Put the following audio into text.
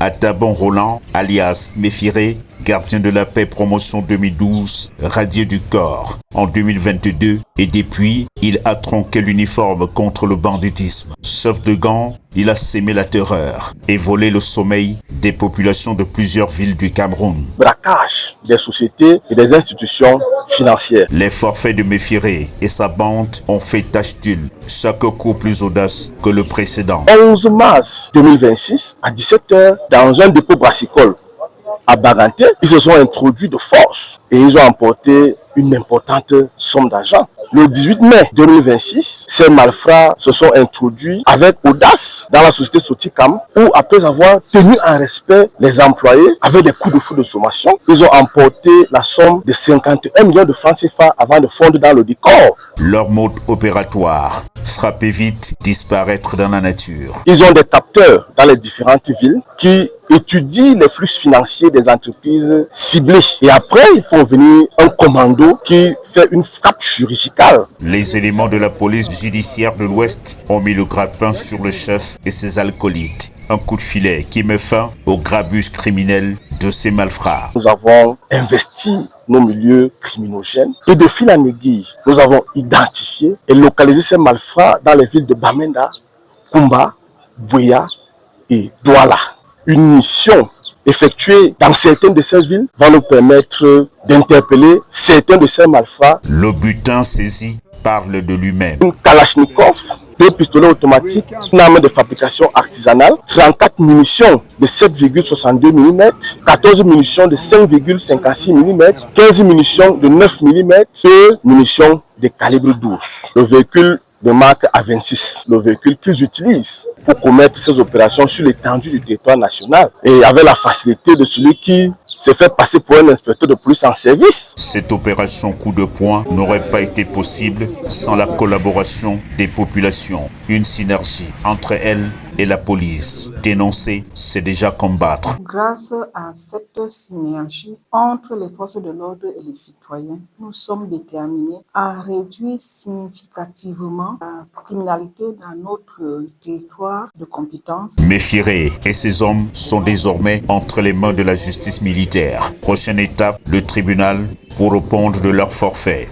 Atabon Roland, alias Méfiré, gardien de la paix promotion 2012, radié du corps en 2022 et depuis, il a tronqué l'uniforme contre le banditisme. Chef de gang, il a sémé la terreur et volé le sommeil des populations de plusieurs villes du Cameroun. Braquage des sociétés et des institutions financières. Les forfaits de Méfiré et sa bande ont fait tache d'huile, chaque coup plus audace que le précédent. 11 mars 2026, à 17h, dans un dépôt brassicole à Baganté, ils se sont introduits de force et ils ont emporté une importante somme d'argent. Le 18 mai 2026, ces malfrats se sont introduits avec audace dans la société Soticam où, après avoir tenu en respect les employés avec des coups de feu de sommation, ils ont emporté la somme de 51 millions de francs CFA avant de fondre dans le décor. Leur mode opératoire, frapper vite, disparaître dans la nature. Ils ont des capteurs dans les différentes villes qui étudient les flux financiers des entreprises ciblées. Et après, il faut venir un commando qui fait une frappe chirurgicale. Les éléments de la police judiciaire de l'Ouest ont mis le grappin sur le chef et ses acolytes. Un coup de filet qui met fin au grabuge criminel de ces malfrats. Nous avons investi nos milieux criminogènes et de fil en aiguille, nous avons identifié et localisé ces malfrats dans les villes de Bamenda, Kumba, Bouya et Douala. Une mission effectuée dans certaines de ces villes va nous permettre d'interpeller certains de ces malfrats. Le butin saisi parle de lui-même. Une Kalachnikov, 2 pistolets automatiques, une arme de fabrication artisanale, 34 munitions de 7,62 mm, 14 munitions de 5,56 mm, 15 munitions de 9 mm et munitions de calibre 12. Le véhicule de marque A26, le véhicule qu'ils utilisent pour commettre ces opérations sur l'étendue du territoire national et avec la facilité de celui qui se fait passer pour un inspecteur de police en service. Cette opération coup de poing n'aurait pas été possible sans la collaboration des populations. Une synergie entre elles et la police. Dénoncer, c'est déjà combattre. Grâce à cette synergie entre les forces de l'ordre et les citoyens, nous sommes déterminés à réduire significativement la criminalité dans notre territoire de compétence. Méfiré et ses hommes sont désormais entre les mains de la justice militaire. Prochaine étape, le tribunal pour répondre de leur forfait.